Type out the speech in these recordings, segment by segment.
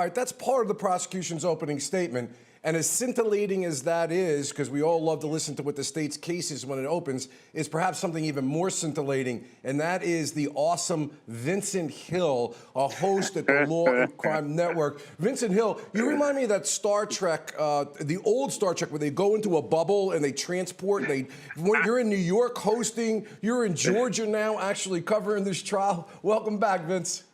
all right, that's part of the prosecution's opening statement. And as scintillating as that is, because we all love to listen to what the state's case is when it opens, is perhaps something even more scintillating, and that is the awesome Vincent Hill, a host at the Law and Crime Network. Vincent Hill, you remind me of that Star Trek, the old Star Trek, where they go into a bubble and they transport, and you're in New York hosting, you're in Georgia now actually covering this trial. Welcome back, Vince.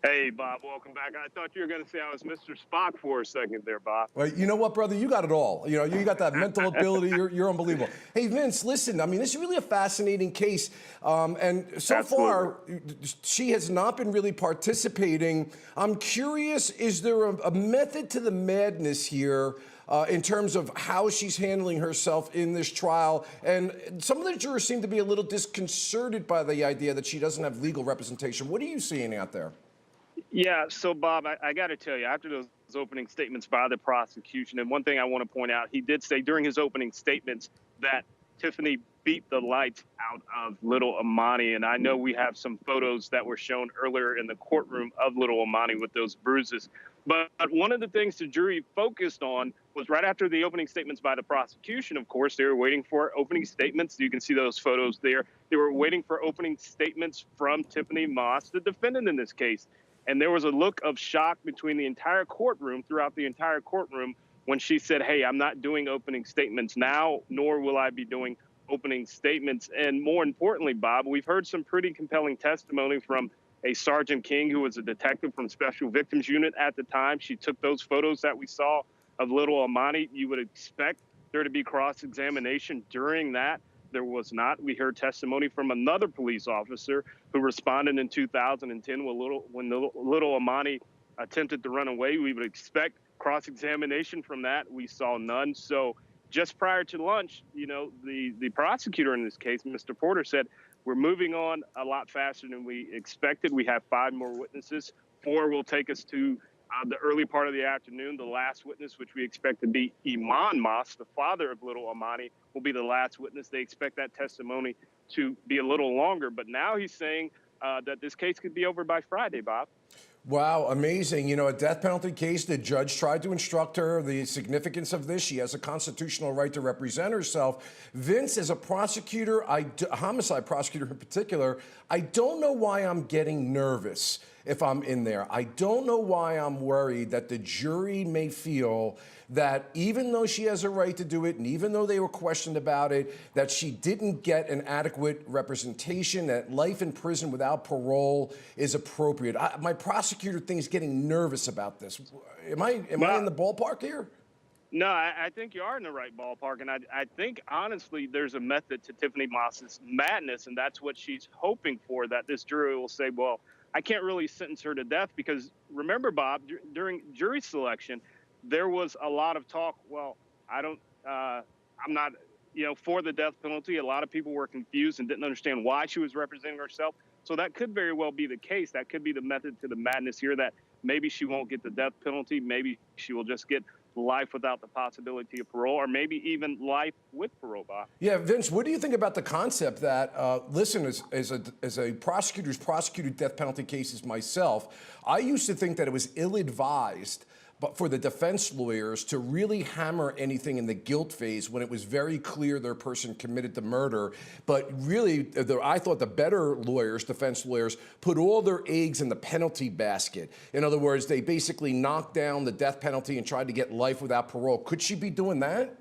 Hey, Bob, welcome back. I thought you were going to say I was Mr. Spock for a second there, Bob. Well, you know what, brother? You got it all. You know, you got that mental ability. You're unbelievable. Hey, Vince, listen, I mean, this is really a fascinating case. And so Absolutely. far, she has not been really participating. I'm curious, is there a method to the madness here in terms of how she's handling herself in this trial? And some of the jurors seem to be a little disconcerted by the idea that she doesn't have legal representation. What are you seeing out there? Yeah, so, Bob, I got to tell you, after those opening statements by the prosecution, and one thing I want to point out, he did say during his opening statements that Tiffany beat the lights out of little Emani. And I know we have some photos that were shown earlier in the courtroom of little Emani with those bruises. But one of the things the jury focused on was right after the opening statements by the prosecution. Of course, they were waiting for opening statements. You can see those photos there. They were waiting for opening statements from Tiffany Moss, the defendant in this case. And there was a look of shock between the entire courtroom, throughout the entire courtroom, when she said, hey, I'm not doing opening statements now, nor will I be doing opening statements. And more importantly, Bob, we've heard some pretty compelling testimony from a Sergeant King, who was a detective from Special Victims Unit at the time. She took those photos that we saw of little Emani. You would expect there to be cross-examination during that. There was not. We heard testimony from another police officer who responded in 2010 when little Emani attempted to run away. We would expect cross-examination from that. We saw none. So just prior to lunch, you know, the prosecutor in this case, Mr. Porter, said, we're moving on a lot faster than we expected. We have 5 more witnesses. 4 will take us to the early part of the afternoon. The last witness, which we expect to be Emani Moss, the father of little Emani, will be the last witness. They expect that testimony to be a little longer. But now he's saying that this case could be over by Friday, Bob. Wow, amazing. You know, a death penalty case, the judge tried to instruct her the significance of this. She has a constitutional right to represent herself. Vince, as a prosecutor, homicide prosecutor in particular, I don't know why I'm getting nervous if I'm in there. I don't know why I'm worried that the jury may feel that even though she has a right to do it, and even though they were questioned about it, that she didn't get an adequate representation, that life in prison without parole is appropriate. My prosecutor thing is getting nervous about this. Am I in the ballpark here? No, I think you are in the right ballpark. And I think, honestly, there's a method to Tiffany Moss's madness, and that's what she's hoping for, that this jury will say, well, I can't really sentence her to death because, remember, Bob, during jury selection, there was a lot of talk, well, I'm not, you know, for the death penalty. A lot of people were confused and didn't understand why she was representing herself. So that could very well be the case. That could be the method to the madness here, that maybe she won't get the death penalty. Maybe she will just get life without the possibility of parole, or maybe even life with parole, Bob. Yeah, Vince, what do you think about the concept that, listen, as a prosecutor who's prosecuted death penalty cases myself, I used to think that it was ill-advised but for the defense lawyers to really hammer anything in the guilt phase when it was very clear their person committed the murder. But really, I thought the better lawyers, defense lawyers, put all their eggs in the penalty basket. In other words, they basically knocked down the death penalty and tried to get life without parole. Could she be doing that?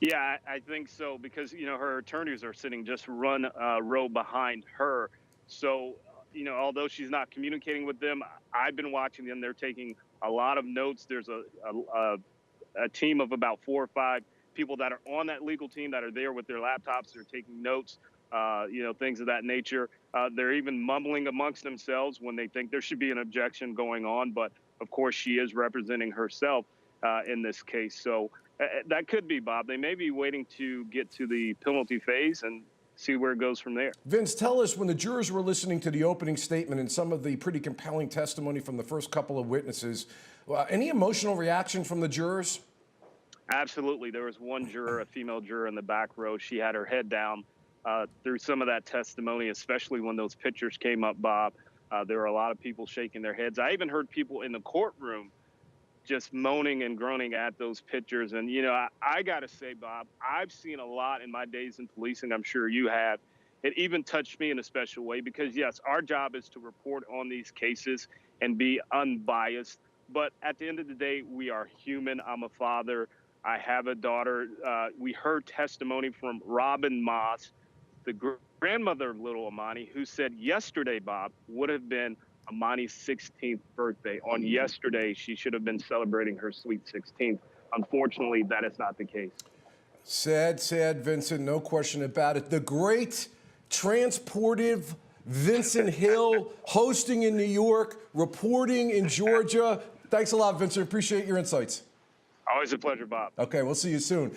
Yeah, I think so, because, you know, her attorneys are sitting just one row behind her. So, you know, although she's not communicating with them, I've been watching them. They're taking a lot of notes. There's a team of about 4 or 5 people that are on that legal team that are there with their laptops. They're taking notes, you know, things of that nature. They're even mumbling amongst themselves when they think there should be an objection going on. But, of course, she is representing herself in this case. So that could be, Bob. They may be waiting to get to the penalty phase and see where it goes from there. Vince, tell us, when the jurors were listening to the opening statement and some of the pretty compelling testimony from the first couple of witnesses, any emotional reaction from the jurors? Absolutely. There was one juror, a female juror in the back row. She had her head down through some of that testimony, especially when those pictures came up, Bob. There were a lot of people shaking their heads. I even heard people in the courtroom just moaning and groaning at those pictures. And, you know, I got to say, Bob, I've seen a lot in my days in policing. I'm sure you have. It even touched me in a special way because, yes, our job is to report on these cases and be unbiased. But at the end of the day, we are human. I'm a father. I have a daughter. We heard testimony from Robin Moss, the grandmother of little Emani, who said yesterday, Bob, would have been Emani's 16th birthday. On yesterday, she should have been celebrating her sweet 16th. Unfortunately, that is not the case. Sad, sad, Vincent, no question about it. The great transportive Vincent Hill, hosting in New York, reporting in Georgia. Thanks a lot, Vincent. Appreciate your insights. Always a pleasure, Bob. Okay, we'll see you soon.